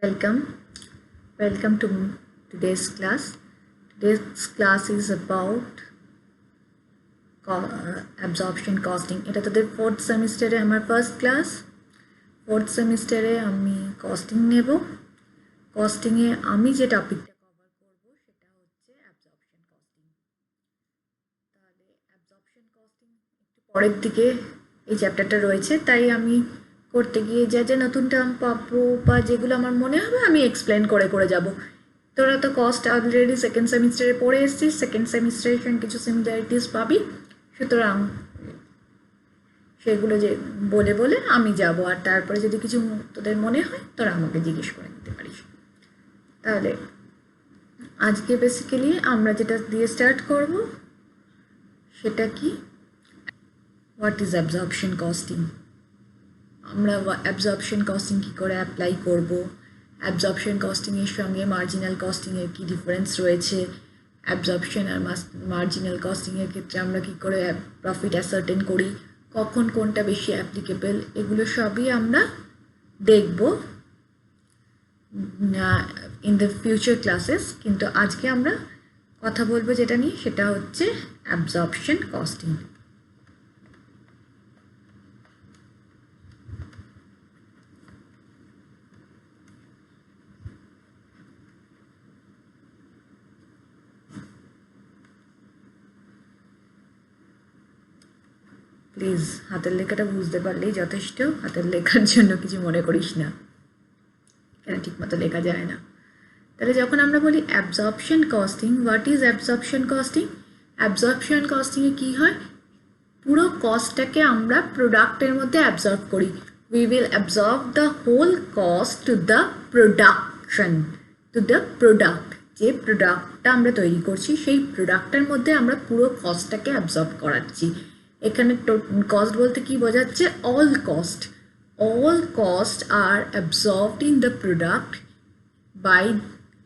Welcome. Welcome to today's class. Today's class is about absorption costing. এটা তোদের fourth সেমিস্টারে আমার ফার্স্ট ক্লাস। ফোর্থ সেমিস্টারে আমি কস্টিং নেব। কস্টিংয়ে আমি যে টপিকটা কভার করব সেটা হচ্ছে অ্যাবজর্পশন কস্টিং। তাহলে অ্যাবজর্পশন কস্টিং একটু পরের দিকে এই চ্যাপ্টারটা রয়েছে, তাই আমি করতে গিয়ে যা যা নতুন টার্ম পাবো বা যেগুলো আমার মনে হবে আমি এক্সপ্লেন করে করে যাব। তোরা তো কস্ট অলরেডি সেকেন্ড সেমিস্টারে পড়ে এসেছিস, সেকেন্ড সেমিস্টারে কিছু সিমিলারিটিস পাবি, সুতরাং সেগুলো যে বলে বলে আমি যাব, আর তারপরে যদি কিছু তোদের মনে হয় তোরা আমাকে জিজ্ঞেস করে নিতে পারিস। তাহলে আজকে বেসিক্যালি আমরা যেটা দিয়ে স্টার্ট করব সেটা কি, হোয়াট ইজ অ্যাবজর্পশন কস্টিং, আমরা অ্যাবজর্পশন কস্টিং কী করে অ্যাপ্লাই করব, অ্যাবজর্পশন কস্টিংয়ের সঙ্গে মার্জিনাল কস্টিংয়ের কী ডিফারেন্স রয়েছে, অ্যাবজর্পশন আর মার্জিনাল কস্টিংয়ের ক্ষেত্রে আমরা কী করে প্রফিট অ্যাসার্টেন করি, কখন কোনটা বেশি অ্যাপ্লিকেবল, এগুলো সবই আমরা দেখব ইন দ্য ফিউচার ক্লাসেস। কিন্তু আজকে আমরা কথা বলবো যেটা নিয়ে, সেটা হচ্ছে অ্যাবজর্পশন কস্টিং। প্লিজ হাতের লেখাটা বুঝতে পারলেই যথেষ্ট, হাতের লেখার জন্য কিছু মনে করিস না, কেন ঠিকমতো লেখা যায় না। তাহলে যখন আমরা বলি absorption costing, what is absorption costing? Absorption কস্টিংয়ে কী হয়, পুরো কস্টটাকে আমরা প্রোডাক্টের মধ্যে অ্যাবজর্ব করি। We will absorb the whole cost to the production, to the product. যে প্রোডাক্টটা আমরা তৈরি করছি সেই প্রোডাক্টের মধ্যে আমরা পুরো কস্টটাকে অ্যাবজর্ব করাচ্ছি। এখানে কস্ট বলতে কি বোঝাচ্ছে? All cost. All cost are absorbed in the product by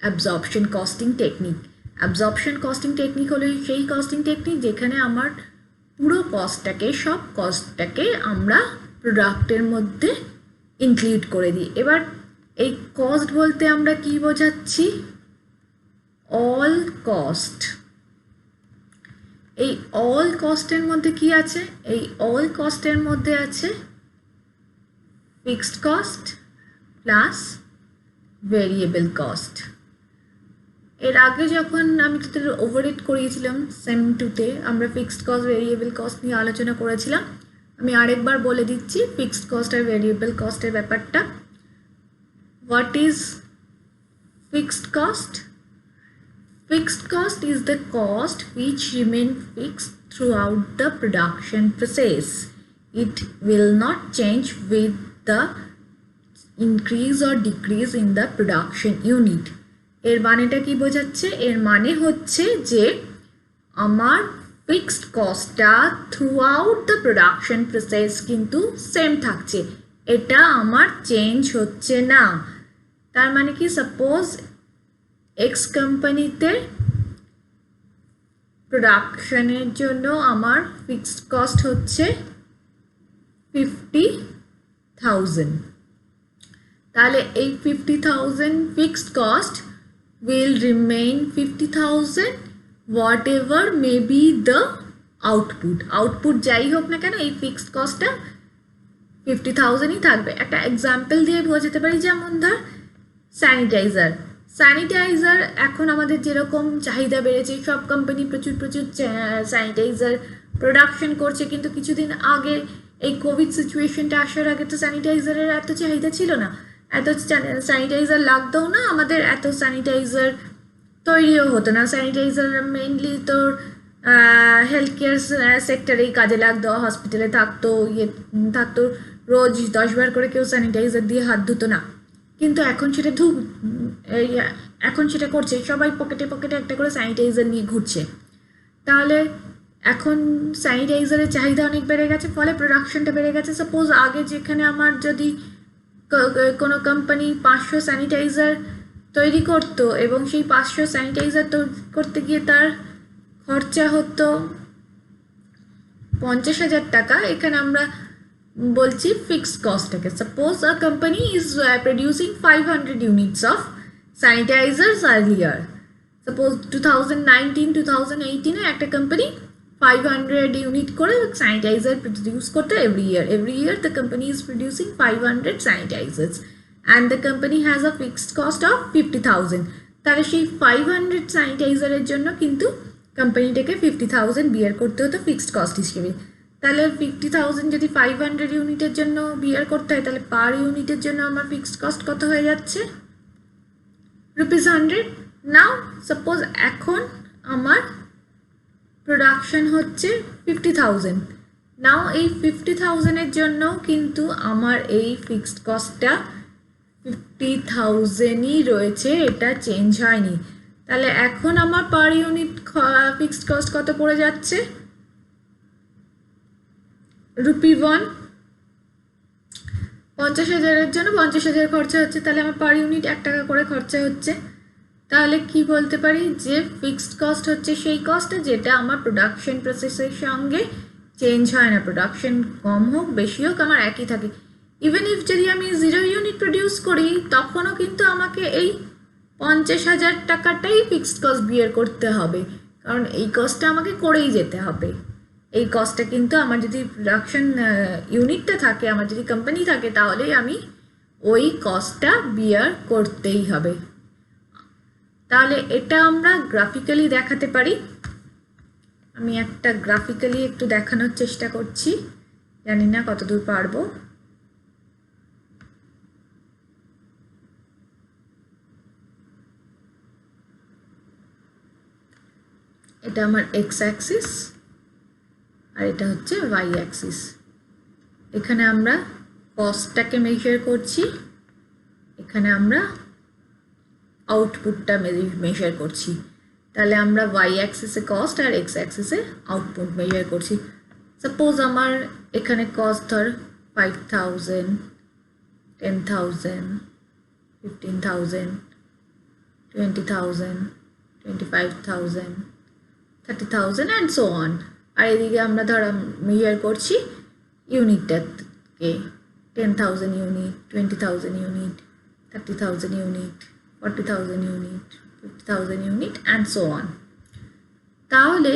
absorption costing technique. Absorption costing technique হলো সেই কস্টিং টেকনিক যেখানে আমার পুরো কস্টটাকে, সব কস্টটাকে আমরা প্রোডাক্টের মধ্যে ইনক্লুড করে দিই। এবার এই কস্ট বলতে আমরা কি বোঝাচ্ছি? All cost. এই অল কস্টের মধ্যে কি আছে? এই অল কস্টের মধ্যে আছে fixed cost plus variable cost. এর আগে যখন আমি তোদের ওভারহেড করিয়েছিলাম সেম টুতে, আমরা ফিক্সড কস্ট ভেরিয়েবল কস্ট নিয়ে আলোচনা করেছিলাম। আমি আরেকবার বলে দিচ্ছি ফিক্সড কস্ট আর ভেরিয়েবল কস্টের ব্যাপারটা। What is fixed cost? Fixed cost is the cost which remain fixed throughout the production process. It will not change with the increase or decrease in the production unit. এর মানেটা কি বোঝাচ্ছে? এর মানে হচ্ছে যে আমার ফিক্সড কস্টটা থ্রুআউট দ্য প্রোডাকশন প্রসেস কিন্তু সেম থাকছে, এটা আমার চেঞ্জ হচ্ছে না। তার মানে কি, সাপোজ এক্স কোম্পানিতে প্রোডাকশনের জন্য আমার ফিক্সড কস্ট হচ্ছে 50,000, তাহলে এই 50,000 fixed cost will remain 50,000 what ever may be the output. Output যাই হোক না কেন এই ফিক্সড কস্টটা 50,000ই থাকবে। একটা এক্সাম্পল দিয়ে বোঝাতে পারি, যেমন ধর স্যানিটাইজার। স্যানিটাইজার এখন আমাদের যেরকম চাহিদা বেড়েছে, সব কোম্পানি প্রচুর প্রচুর স্যানিটাইজার প্রোডাকশন করছে, কিন্তু কিছুদিন আগে এই কোভিড সিচুয়েশনটা আসার আগে তো স্যানিটাইজারের এত চাহিদা ছিল না, এত স্যানিটাইজার লাগতেও না, আমাদের এত স্যানিটাইজার তৈরিও হতো না। স্যানিটাইজার মেইনলি তোর হেলথ কেয়ার সেক্টরেই কাজে লাগতো, হসপিটালে থাকতো, থাকতো, রোজ 10 বার করে কেউ স্যানিটাইজার দিয়ে হাত ধুতো না। কিন্তু এখন সেটা এখন সেটা করছে, সবাই পকেটে পকেটে একটা করে স্যানিটাইজার নিয়ে ঘুরছে। তাহলে এখন স্যানিটাইজারের চাহিদা অনেক বেড়ে গেছে, ফলে প্রোডাকশনটা বেড়ে গেছে। সাপোজ আগে যেখানে আমার যদি কোনো কোম্পানি 500 স্যানিটাইজার তৈরি করতো এবং সেই 500 স্যানিটাইজার করতে গিয়ে তার খরচা হতো 50,000 টাকা, এখানে আমরা বলছি ফিক্সড কস্টটাকে। Suppose a company is producing 500 units of sanitizers earlier. Suppose 2019-2018 একটা কোম্পানি 500 ইউনিট করে স্যানিটাইজার প্রডিউস করতো every year the company is producing 500 sanitizers and the company has a fixed cost of 50,000। তাহলে সেই 500 স্যানিটাইজারের জন্য কিন্তু কোম্পানিটাকে 50,000 বিয়ার করতে হতো ফিক্সড কস্ট হিসেবে। তাহলে 50,000 যদি 500 ইউনিটের জন্য বিয়ার করতে হয়, তাহলে পার ইউনিটের জন্য আমার ফিক্সড কস্ট কত হয়ে যাচ্ছে? ₹100। নাও সাপোজ এখন আমার প্রোডাকশন হচ্ছে 50,000। নাও এই 50,000-এর জন্য কিন্তু আমার এই ফিক্সড কস্টটা 50,000-ই রয়েছে, এটা চেঞ্জ হয়নি। তাহলে এখন আমার পার ইউনিট ফিক্সড কস্ট কত পড়ে যাচ্ছে? ₹1। 50,000-এর জন্য 50,000 খরচা হচ্ছে, তাহলে আমার পার ইউনিট 1 টাকা করে খরচা হচ্ছে। তাহলে কি বলতে পারি যে ফিক্সড কস্ট হচ্ছে সেই কস্টটা যেটা আমার প্রোডাকশন প্রসেসের সঙ্গে চেঞ্জ হয় না। প্রোডাকশন কম হোক বেশি হোক আমার একই থাকে। ইভেন ইফ যদি আমি 0 ইউনিট প্রডিউস করি তখনও কিন্তু আমাকে এই 50,000 টাকাটাই ফিক্সড কস্ট বিয়ার করতে হবে, কারণ এই কস্টটা আমাকে করেই যেতে হবে। এই কস্টটা কিন্তু আমার যদি প্রোডাকশন ইউনিটটা থাকে, আমার যদি কোম্পানি থাকে, তাহলেই আমি ওই কস্টটা বিয়ার করতেই হবে। তাহলে এটা আমরা গ্রাফিক্যালি দেখাতে পারি। আমি একটা গ্রাফিক্যালি একটু দেখানোর চেষ্টা করছি, জানি না কতদূর পারবো। এটা আমার এক্স অ্যাক্সিস আর এটা হচ্ছে ওয়াই অ্যাক্সিস। এখানে আমরা কস্টটাকে মেজার করছি, এখানে আমরা আউটপুটটা মেজার করছি। তাহলে আমরা ওয়াই অ্যাক্সিসে কস্ট আর এক্স অ্যাক্সিসে আউটপুট মেজার করছি। সাপোজ আমার এখানে কস্ট ধর 5,000, 10,000, 15,000, 20,000, 25,000, 30,000 অ্যান্ড সো অন। আর এদিকে আমরা ধর মেজার করছি ইউনিটটাকে, 10,000 unit, 20,000 unit, 30,000 unit, 40,000 unit, 50,000 unit and so on. তাহলে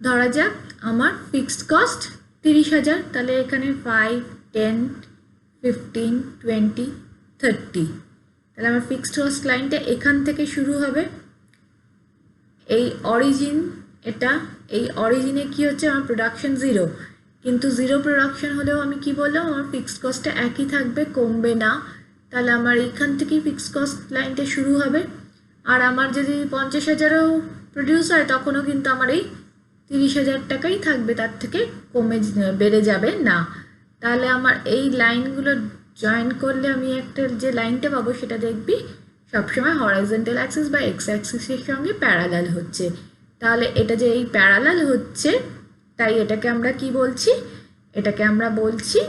ধরা যাক আমার ফিক্সড কস্ট 30,000। তাহলে এখানে 5, 10, 15, 20, 30। তাহলে আমার ফিক্সড কস্ট লাইনটা এখান থেকে শুরু হবে। এই অরিজিন, এটা এই অরিজিনে কি হচ্ছে, আমার প্রোডাকশন 0, কিন্তু 0 প্রোডাকশন হলেও আমি কি বললাম, আমার ফিক্সড কস্টটা একই থাকবে, কমবে না। তাহলে আমার এখান থেকেই ফিক্সড কস্ট লাইনটা শুরু হবে। আর আমার যদি 50,000-ও প্রডিউস হয় তখনও কিন্তু আমার এই 30,000 টাকাই থাকবে, তার থেকে বেড়ে যাবে না। তাহলে আমার এই লাইনগুলো জয়েন করলে আমি একটা যে লাইনটা পাবো সেটা দেখবি সবসময় হরাইজন্টাল অ্যাক্সিস বা এক্স অ্যাক্সিসের সঙ্গে প্যারালাল হচ্ছে। তাহলে এটা যে এই প্যারালাল হচ্ছে, তাই এটাকে আমরা কি বলছি, এটাকে আমরা বলছি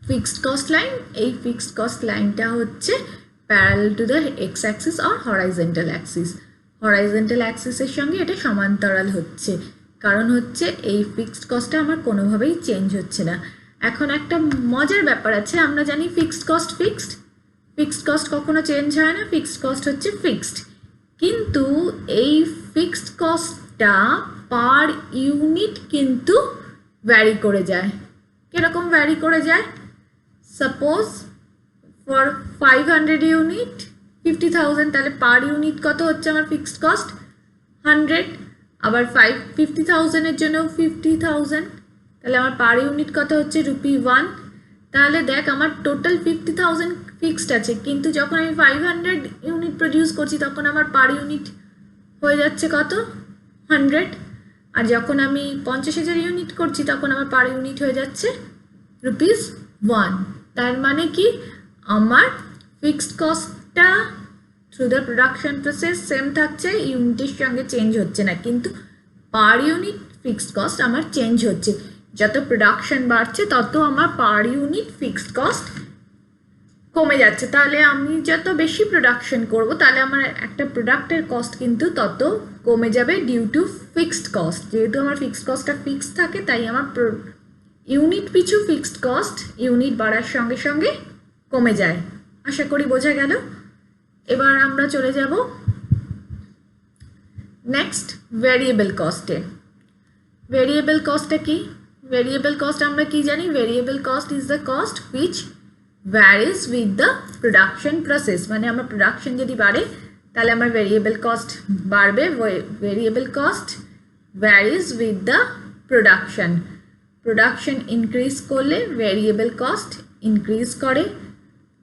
ফিক্সড কস্ট লাইন। এই ফিক্সড কস্ট লাইনটা হচ্ছে parallel to the X axis or horizontal axis. Horizontal অ্যাক্সিসের সঙ্গে এটা সমান্তরাল হচ্ছে, কারণ হচ্ছে এই ফিক্সড কস্টটা আমার কোনোভাবেই চেঞ্জ হচ্ছে না। এখন একটা মজার ব্যাপার আছে, আমরা জানি fixed cost fixed, fixed cost কখনো চেঞ্জ হয় না, ফিক্সড কস্ট হচ্ছে ফিক্সড। কিন্তু এই ফিক্সড কস্টটা পার ইউনিট কিন্তু ভ্যারি করে যায়। কিরকম ভ্যারি করে যায়? সাপোজ ফর 500 ইউনিট 50,000, তাহলে পার ইউনিট কত হচ্ছে আমার ফিক্সড কস্ট? 100। আবার 50,000-এর জন্য 50,000, তাহলে আমার পার ইউনিট কত হচ্ছে? ₹1। তাহলে দেখ আমার টোটাল 50,000 ফিক্সড আছে, কিন্তু যখন আমি 500 ইউনিট প্রডিউস করছি তখন আমার পার ইউনিট হয়ে যাচ্ছে কত? 100। আর যখন আমি 50,000 ইউনিট করছি তখন আমার পার ইউনিট হয়ে যাচ্ছে ₹1। তার মানে কি, আমার ফিক্সড কস্টটা through the production process same থাকছে, ইউনিটের সঙ্গে চেঞ্জ হচ্ছে না, কিন্তু পার ইউনিট ফিক্সড কস্ট আমার চেঞ্জ হচ্ছে। যত প্রোডাকশন বাড়ছে তত আমার পার ইউনিট ফিক্সড কস্ট কমে যাচ্ছে। তাহলে আমি যত বেশি প্রোডাকশন করব তাহলে আমার একটা প্রোডাক্টের কস্ট কিন্তু তত কমে যাবে ডিউ টু ফিক্সড কস্ট। যেহেতু আমার ফিক্সড কস্টটা ফিক্সড থাকে তাই আমার ইউনিট পিছু ফিক্সড কস্ট ইউনিট বাড়ার সঙ্গে সঙ্গে কমে যায়। আশা করি বোঝা গেল। এবার আমরা চলে যাব নেক্সট ভেরিয়েবল কস্টে। ভেরিয়েবল কস্টটা কি? ভেরিয়েবল কস্ট আমরা কি জানি? Variable cost is the cost which varies with the production process. মানে আমার প্রোডাকশন যদি বাড়ে তাহলে আমার ভেরিয়েবল কস্ট বাড়বে। Variable cost varies with the production. Production increase করলে ভেরিয়েবল কস্ট ইনক্রিজ করে,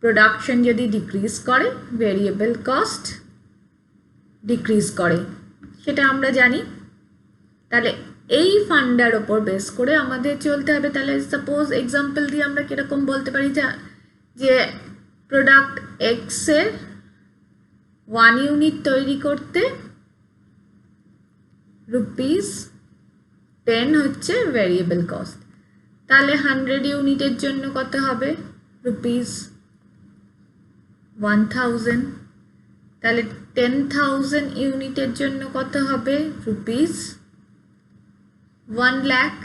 প্রোডাকশন যদি ডিক্রিজ করে ভেরিয়েবল কস্ট ডিক্রিজ করে, সেটা আমরা জানি। তাহলে এই ফান্ডার ওপর বেস করে আমাদের চলতে হবে। তাহলে সাপোজ এক্সাম্পল দিয়ে আমরা কীরকম বলতে পারি যে প্রোডাক্ট এক্সের 1 ইউনিট তৈরি করতে ₹10 হচ্ছে ভেরিয়েবল কস্ট। তাহলে 100 ইউনিটের জন্য কত হবে? ₹1000। তাহলে 10,000 ইউনিটের জন্য কত হবে? ₹1,00,000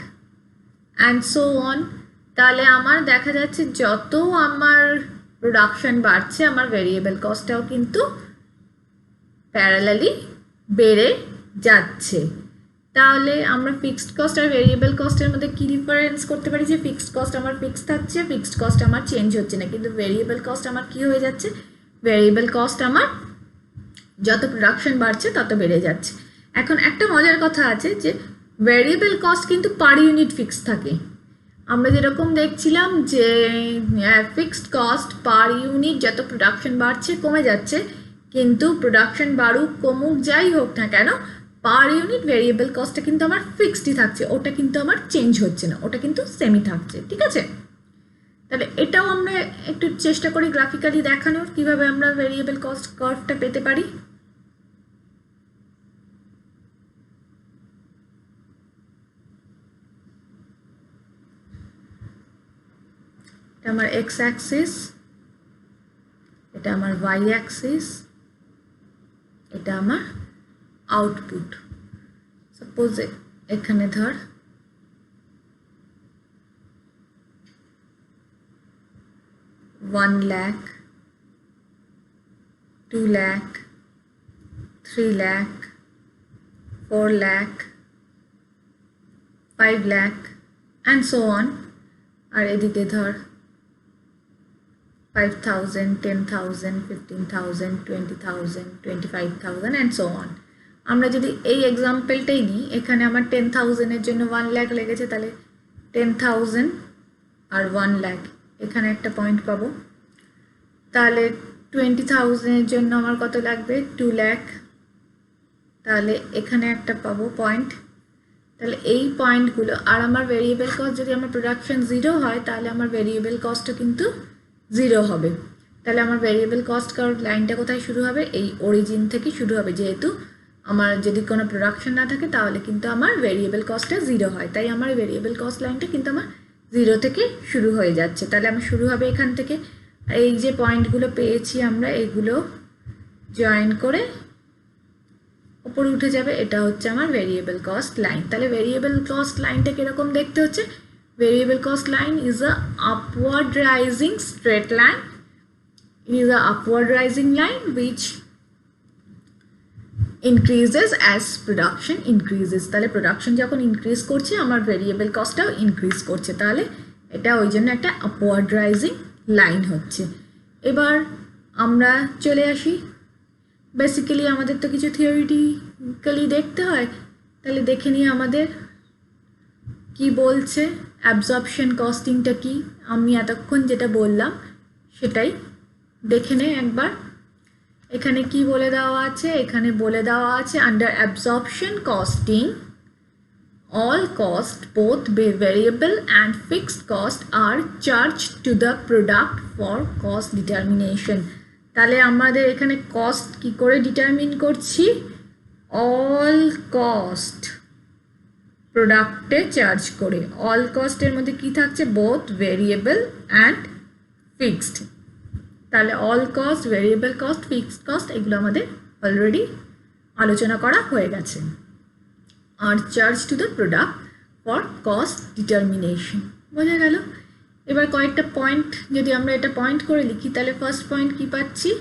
অ্যান্ড সো অন। তাহলে আমার দেখা যাচ্ছে যত আমার প্রোডাকশন বাড়ছে আমার ভেরিয়েবল কস্টটাও কিন্তু প্যারালালি বেড়ে যাচ্ছে। তাহলে আমরা ফিক্সড কস্ট আর ভেরিয়েবল কস্টের মধ্যে কী ডিফারেন্স করতে পারি? যে ফিক্সড কস্ট আমার ফিক্সড থাকছে, ফিক্সড কস্ট আমার চেঞ্জ হচ্ছে না, কিন্তু ভেরিয়েবল কস্ট আমার কী হয়ে যাচ্ছে? ভেরিয়েবল কস্ট আমার যত প্রোডাকশন বাড়ছে তত বেড়ে যাচ্ছে। এখন একটা মজার কথা আছে যে ভেরিয়েবল কস্ট কিন্তু পার ইউনিট ফিক্সড থাকে। আমরা যেরকম দেখছিলাম যে ফিক্সড কস্ট পার ইউনিট যত প্রোডাকশন বাড়ছে কমে যাচ্ছে, কিন্তু প্রোডাকশন বাড়ুক কমুক যাই হোক না কেন পার ইউনিট ভেরিয়েবল কস্টটা কিন্তু আমার ফিক্সডই থাকছে, ওটা কিন্তু আমার চেঞ্জ হচ্ছে না, ওটা কিন্তু সেমই থাকছে। ঠিক আছে? তাহলে এটাও আমরা একটু চেষ্টা করি গ্রাফিক্যালি দেখানোর কিভাবে আমরা ভেরিয়েবল কস্ট কার্ভটা পেতে পারি। এটা আমার এক্স অ্যাক্সিস, এটা আমার ওয়াই অ্যাক্সিস, এটা আমার আউটপুট। সাপোজ এখানে ধর 1,00,000, 2,00,000, 3,00,000, 4,00,000, 5,00,000 and so on। আর এদিকে ধর 5,000, 10,000, 15,000, 20,000, 25,000 and so on। আমরা যদি এই এক্সাম্পলটাই নিই, এখানে আমার 10,000-এর জন্য 1,00,000 লেগেছে, তাহলে 10,000 আর 1,00,000 এখানে একটা পয়েন্ট পাবো। তাহলে 20,000-এর জন্য আমার কত লাগবে? 2,00,000, তাহলে এখানে একটা পাবো পয়েন্ট। তাহলে এই পয়েন্টগুলো, আর আমার ভেরিয়েবল কস্ট যদি আমার প্রোডাকশন 0 হয় তাহলে আমার ভেরিয়েবল কস্টও কিন্তু 0 হবে। তাহলে আমার ভেরিয়েবল কস্ট কার্ভ লাইনটা কোথায় শুরু হবে? এই অরিজিন থেকে শুরু হবে। যেহেতু আমার যদি কোনো প্রোডাকশন না থাকে তাহলে কিন্তু আমার ভেরিয়েবল কস্টটা 0 হয়, তাই আমার ভেরিয়েবল কস্ট লাইনটা কিন্তু আমার 0 থেকে শুরু হয়ে যাচ্ছে। তাহলে আমার শুরু হবে এখান থেকে। এই যে পয়েন্টগুলো পেয়েছি আমরা, এগুলো জয়েন করে উপরে উঠে যাবে, এটা হচ্ছে আমার ভেরিয়েবল কস্ট লাইন। তাহলে ভেরিয়েবল কস্ট লাইনটা কিরকম দেখতে হচ্ছে? Variable cost line is a upward rising straight line. It is a upward rising line which increases as production increases। তাহলে প্রোডাকশন যখন ইনক্রিজ করছে আমার ভেরিয়েবল কস্টটাও ইনক্রিজ করছে, তাহলে এটা ওই জন্য একটা আপওয়ার্ড রাইজিং লাইন হচ্ছে। এবার আমরা চলে আসি, বেসিক্যালি আমাদের তো কিছু থিওরিটিক্যালি দেখতে হয়, তাহলে দেখে নিই আমাদের কি বলছে। অ্যাবজর্পশন কস্টিংটা কি? আমি এতক্ষণ যেটা বললাম সেটাই দেখে নে একবার। এখানে কি বলে দেওয়া আছে? এখানে বলে দেওয়া আছে under absorption costing all cost both variable and fixed cost are charged to the product for cost determination। তাহলে আমাদের এখানে কস্ট কি করে ডিটারমিন করছি? অল কস্ট প্রোডাক্টে চার্জ করে। অল কস্টের মধ্যে কি থাকছে? Both variable and fixed. তাহলে all cost, variable cost, fixed cost এগুলো আমাদের অলরেডি আলোচনা করা হয়ে গেছে। আর charge to the product for cost determination. বোঝা গেল? এবার কয়েকটা পয়েন্ট যদি আমরা এটা পয়েন্ট করে লিখি তাহলে ফার্স্ট পয়েন্ট কি পাচ্ছি,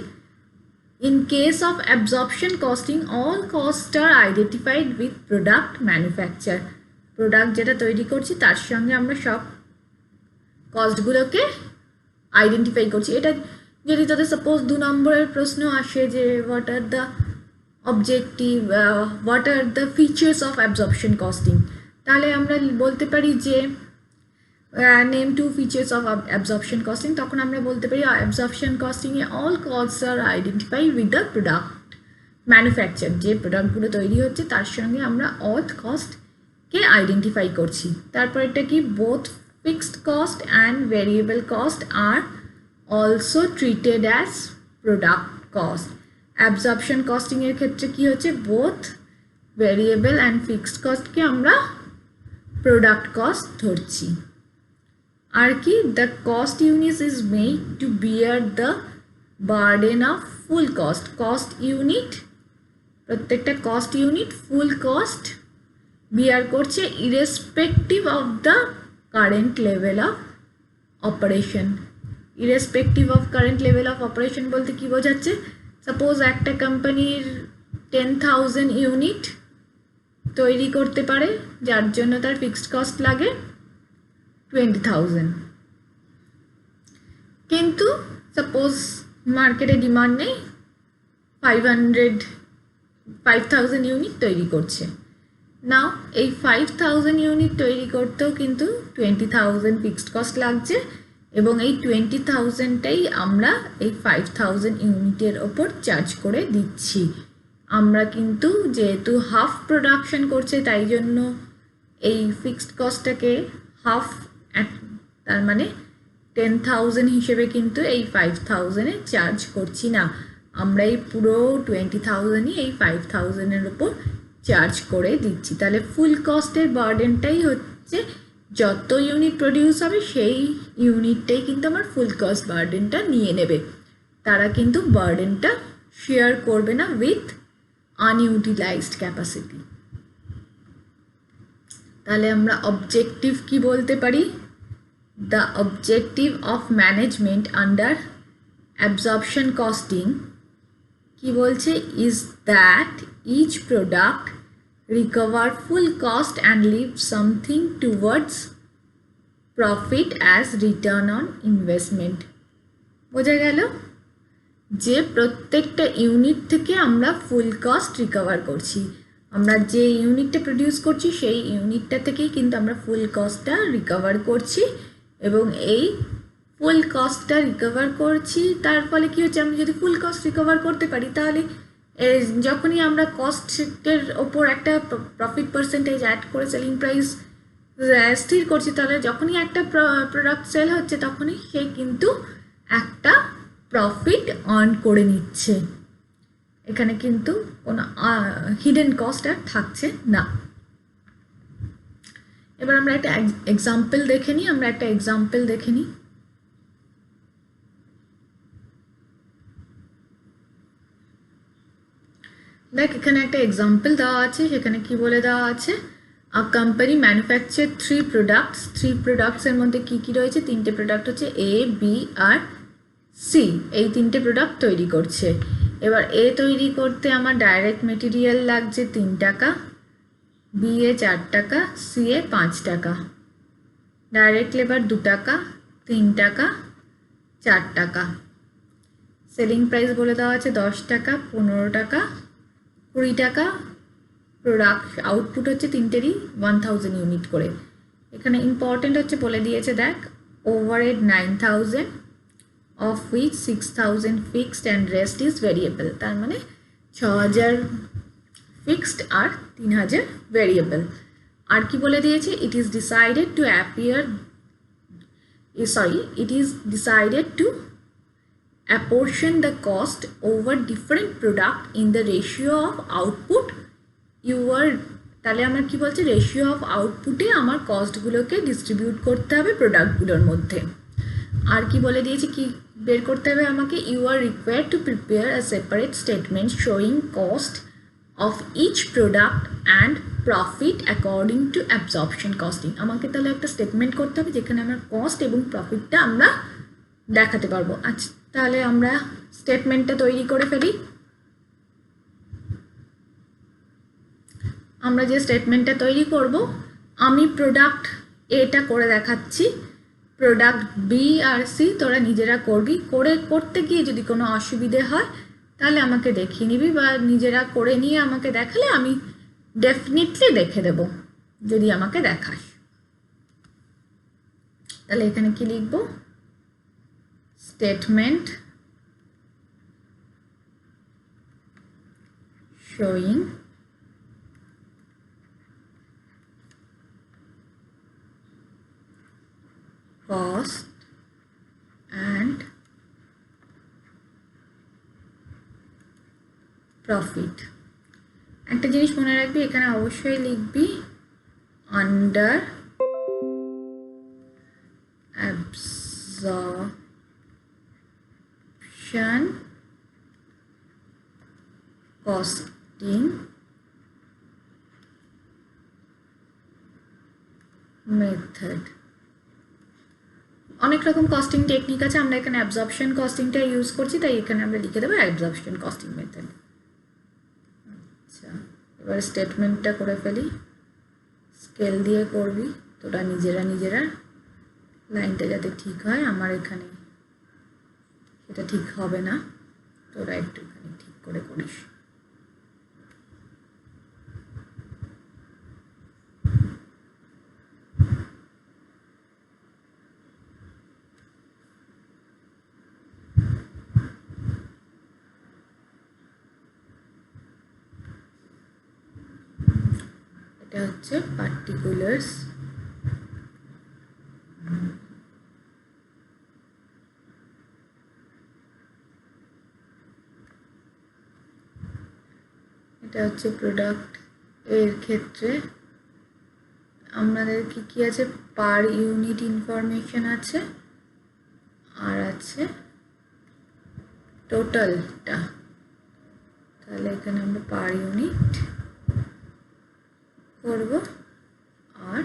in case of absorption costing all costs are identified with product manufacture. Product যেটা তৈরি করছি তার সঙ্গে আমরা সব কস্টগুলোকে আইডেন্টিফাই করছি। এটা যদি তাদের সাপোজ 2 নম্বরের প্রশ্ন আসে যে what are the objective, what are the features of absorption costing, তাহলে আমরা বলতে পারি যে name 2 features of absorption costing, তখন আমরা বলতে পারি absorption costing A all costs are identified with the product manufactured, যে প্রোডাক্টগুলো তৈরি হচ্ছে তার সঙ্গে আমরা all cost-কে আইডেন্টিফাই করছি। তারপর এটা কি, both fixed cost and variable cost are also treated as product cost. absorption costing এর ক্ষেত্রে কি হচ্ছে, both variable and fixed cost-কে আমরা product cost ধরছি। আর কি, the cost unit is made to bear the burden of full cost. cost unit, প্রত্যেকটা cost unit full cost bear করছে irrespective of the current level of operation. irrespective of current level of operation বলতে কি বোঝাচ্ছে, suppose একটা কোম্পানির 10,000 unit তৈরি করতে পারে যার জন্য তার ফিক্সড কস্ট লাগে 20,000, কিন্তু সাপোজ মার্কেটে ডিমান্ড নেই 5,000 ইউনিট তৈরি করছে। নাও এই 5,000 ইউনিট তৈরি করতেও কিন্তু 20,000 ফিক্সড কস্ট লাগছে এবং এই 20,000টাই আমরা এই 5,000 ইউনিটের ওপর চার্জ করে দিচ্ছি। আমরা কিন্তু যেহেতু হাফ প্রোডাকশন করছে তাই জন্য এই ফিক্সড কস্টটাকে হাফ, তার মানে 10,000 হিসেবে কিন্তু এই 5,000-এ চার্জ করছি না, আমরা এই পুরো 20,000-ই এই 5,000-এর ওপর চার্জ করে দিচ্ছি। তাহলে ফুল কস্টের বার্ডেনটাই হচ্ছে যত ইউনিট প্রডিউস হবে সেই ইউনিটটাই কিন্তু আমার ফুল কস্ট বার্ডেনটা নিয়ে নেবে, তারা কিন্তু বার্ডেনটা শেয়ার করবে না উইথ আনইউটিলাইজড ক্যাপাসিটি। তাহলে আমরা অবজেক্টিভ কি বলতে পারি, the objective of management under absorption costing কি বলছে, is that each product recover full cost and leave something towards profit as return on investment. বোঝা গেল যে প্রত্যেকটা ইউনিট থেকে আমরা ফুল কস্ট রিকভার করছি, আমরা যে ইউনিটটা প্রডিউস করছি সেই ইউনিটটা থেকেই কিন্তু আমরা ফুল কস্টটা রিকভার করছি এবং এই ফুল কস্টটা রিকভার করছি। তার ফলে কী হচ্ছে, আমি যদি ফুল কস্ট রিকভার করতে পারি তাহলে যখনই আমরা কস্টের ওপর একটা প্রফিট পার্সেন্টেজ অ্যাড করে সেলিং প্রাইস স্থির করছি, তাহলে যখনই একটা প্রোডাক্ট সেল হচ্ছে তখনই সে কিন্তু একটা প্রফিট আর্ন করে নিচ্ছে, এখানে কিন্তু কোনো হিডেন কস্ট আর থাকছে না। এবার আমরা একটা এক্সাম্পল দেখে নিই, দেখ এখানে একটা এক্সাম্পল দেওয়া আছে, সেখানে কি বলে দেওয়া আছে, আ কোম্পানি ম্যানুফ্যাকচার 3 প্রোডাক্টস। 3 প্রোডাক্টসের মধ্যে কী কী রয়েছে, 3টে প্রোডাক্ট হচ্ছে এ, বি আর সি, এই 3টে প্রোডাক্ট তৈরি করছে। এবার এ তৈরি করতে আমার ডাইরেক্ট মেটেরিয়াল লাগছে 3 টাকা, বি এ 4 টাকা, সি এ 5 টাকা, ডাইরেক্ট লেবার 2 টাকা, 3 টাকা, 4 টাকা, সেলিং প্রাইস বলে দেওয়া আছে 10 টাকা, 15 টাকা, 20 টাকা, প্রোডাক্ট আউটপুট হচ্ছে 3টেরই 1000 ইউনিট করে। এখানে ইম্পর্টেন্ট হচ্ছে বলে দিয়েছে, দেখ overhead 9,000 of which 6,000 fixed and rest is variable, তার মানে 6,000 fixed আর 3,000 variable। আর কি বলে দিয়েছে, it is decided to apportion the cost over different product in the ratio of output তাহলে আমার কি বলছে, রেশিও অফ আউটপুটে আমার কস্টগুলোকে ডিস্ট্রিবিউট করতে হবে প্রোডাক্টগুলোর মধ্যে। আর কি বলে দিয়েছে, কি বের করতে হবে আমাকে, you are required to prepare a separate statement showing cost of each product and profit according to absorption costing. আমাকে তাহলে একটা স্টেটমেন্ট করতে হবে যেখানে আমার কস্ট এবং প্রফিটটা আমরা দেখাতে পারবো। আচ্ছা, তাহলে আমরা স্টেটমেন্টটা তৈরি করে ফেলি। আমরা যে স্টেটমেন্টটা তৈরি করব, আমি প্রোডাক্ট এটা করে দেখাচ্ছি, প্রোডাক্ট বি আর সি তোরা নিজেরা করবি, করতে গিয়ে যদি কোনো অসুবিধে হয় তাহলে আমাকে দেখিয়ে নিবি, বা নিজেরা করে নিয়ে আমাকে দেখালে আমি ডেফিনেটলি দেখে দেব যদি আমাকে দেখাস। তাহলে এখানে কি লিখব, statement showing cost and profit। একটা জিনিস মনে রাখবি, এখানে অবশ্যই লিখবি আন্ডার অ্যাবজর্পশন কস্টিং মেথড। অনেক রকম কস্টিং টেকনিক আছে, আমরা এখানে অ্যাবজর্পশন কস্টিংটা ইউজ করছি, তাই এখানে আমরা লিখে দেবো অ্যাবজর্পশন কস্টিং মেথড। আচ্ছা, এবার স্টেটমেন্টটা করে ফেলি। স্কেল দিয়ে করবি তোরা নিজেরা, লাইনটা যাতে ঠিক হয়। আমার এখানে এটা ঠিক হবে না, তোরা একটুখানি ঠিক করে করিস। এটা হচ্ছে পার্টিকুলার্স, এটা হচ্ছে প্রোডাক্ট। এর ক্ষেত্রে আমাদের কি আছে, পার ইউনিট ইনফরমেশন আছে আর আছে টোটালটা। তাহলে এখানে আমরা পার ইউনিট করব আর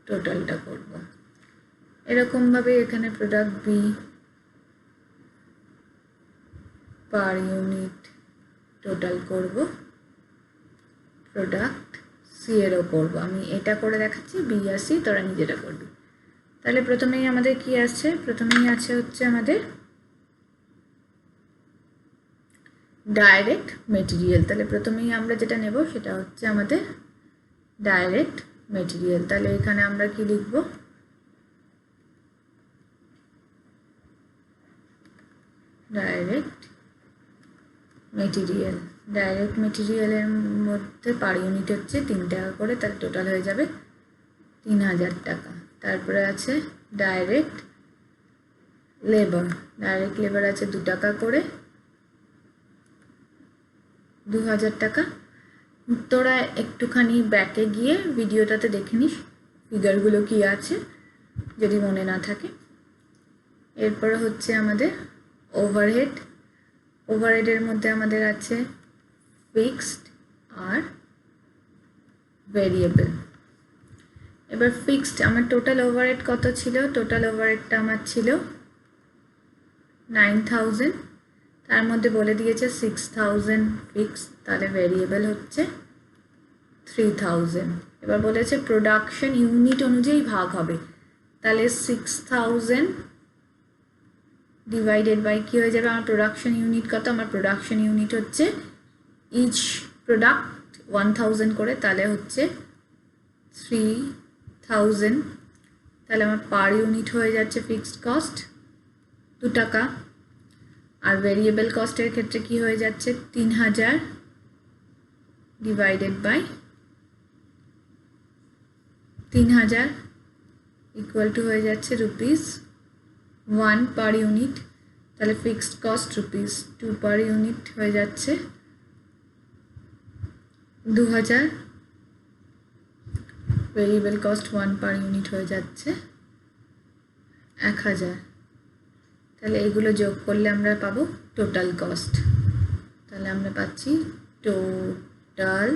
টোটালটা করব। এরকমভাবে এখানে product B per unit total করব, প্রোডাক্ট সি এরও করবো। আমি এটা করে দেখাচ্ছি, বি আর সি তোরা নিজেরা করবি। তাহলে প্রথমেই আমাদের কি আছে, প্রথমেই আছে হচ্ছে আমাদের ডাইরেক্ট মেটেরিয়াল। তাহলে প্রথমেই আমরা যেটা নেব সেটা হচ্ছে আমাদের ডাইরেক্ট মেটেরিয়াল। তাহলে এখানে আমরা কি লিখব, ডাইরেক্ট মেটেরিয়াল। ডাইরেক্ট মেটেরিয়ালের মধ্যে পার ইউনিট হচ্ছে 3 টাকা করে, তাহলে টোটাল হয়ে যাবে 3000 টাকা। তারপরে আছে ডাইরেক্ট লেবার। ডাইরেক্ট লেবার আছে 2 টাকা করে, 2000 টাকা। তোরা একটুখানি ব্যাকে গিয়ে ভিডিওটাতে দেখে নিস ফিগারগুলো কি আছে যদি মনে না থাকে। এরপরে হচ্ছে আমাদের ওভারহেড। ওভারহেডের মধ্যে আমাদের আছে ফিক্সড আর ভেরিয়েবল। এবার ফিক্সড, আমার টোটাল ওভারহেড কত ছিল, টোটাল ওভারহেডটা আমার ছিল 9000, তার মধ্যে বলে দিয়েছে 6000 ফিক্সড, তাহলে ভেরিয়েবল হচ্ছে 3000। এবার বলেছে প্রোডাকশন ইউনিট অনুযায়ী ভাগ হবে, তাহলে 6000 ডিভাইডেড বাই কি হয়ে যাবে, আমার প্রোডাকশন ইউনিট কত, আমার প্রোডাকশন ইউনিট হচ্ছে ইচ প্রোডাক্ট 1000 করে, তাহলে হচ্ছে 3000। তাহলে আমার পার ইউনিট হয়ে যাচ্ছে ফিক্সড কস্ট 2 টাকা। আর ভেরিয়েবল কস্টের ক্ষেত্রে কি হয়ে যাচ্ছে 3000 ডিভাইডেড বাই 3000 ইকুয়াল টু হয়ে যাচ্ছে ₹1 পার ইউনিট। তাহলে ফিক্সড কস্ট ₹2 পার ইউনিট হয়ে যাচ্ছে 2000, ভেরিয়েবল কস্ট 1 পার ইউনিট হয়ে যাচ্ছে 1000। তাহলে এগুলো যোগ করলে আমরা পাবো টোটাল কস্ট। তাহলে আমরা পাচ্ছি টোটাল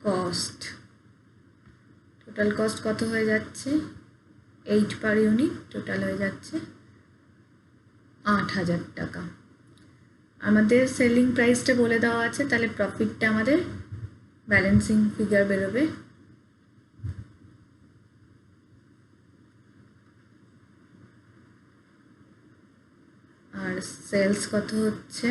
কস্ট, টোটাল কস্ট কত হয়ে যাচ্ছে 8 পার ইউনিট, টোটাল হয়ে যাচ্ছে 8,000 টাকা। আমাদের সেলিং প্রাইসটা বলে দেওয়া আছে, তাহলে প্রফিটটা আমাদের ব্যালেন্সিং ফিগার বেরোবে। আর সেলস কত হচ্ছে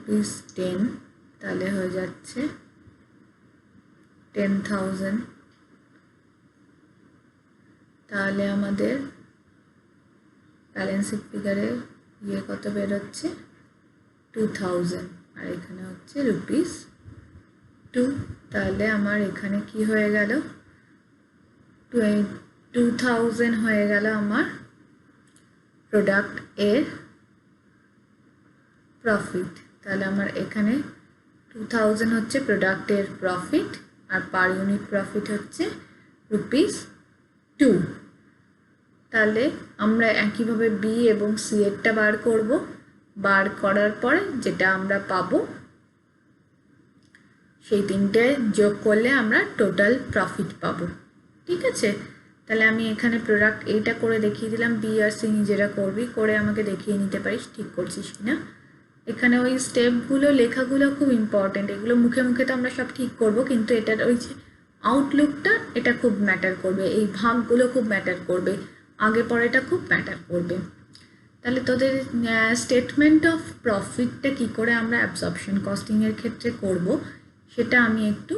₹10, তাহলে হয়ে যাচ্ছে 10,000। তাহলে আমাদের ব্যালেন্সিং ফিগারে কত বেরোচ্ছে 2,000, আর এখানে হচ্ছে ₹2। তাহলে আমার এখানে কি হয়ে গেল 2,000 হয়ে গেল আমার প্রোডাক্ট এর প্রফিট। তাহলে আমার এখানে 2,000 হচ্ছে প্রোডাক্টের প্রফিট, আর পার ইউনিট প্রফিট হচ্ছে ₹2। তাহলে আমরা একইভাবে বি এবং সি এরটা বার করব। বার করার পরে যেটা আমরা পাবো সেই তিনটে যোগ করলে আমরা টোটাল প্রফিট পাবো। ঠিক আছে, তাহলে আমি এখানে প্রোডাক্ট এইটা করে দেখিয়ে দিলাম, বি আর সি নিজেরা করবি, করে আমাকে দেখিয়ে নিতে পারিস ঠিক করছিস কিনা। এখানে ওই স্টেপগুলো লেখাগুলো খুব ইম্পর্টেন্ট, এগুলো মুখে মুখে তো আমরা সব ঠিক করব, কিন্তু এটার ওই যে আউটলুকটা এটা খুব ম্যাটার করবে, এই ভাগগুলো খুব ম্যাটার করবে, আগে পরেটা খুব ম্যাটার করবে। তাহলে তোদের স্টেটমেন্ট অফ প্রফিটটা কী করে আমরা অ্যাবজর্পশন কস্টিংয়ের ক্ষেত্রে করব সেটা আমি একটু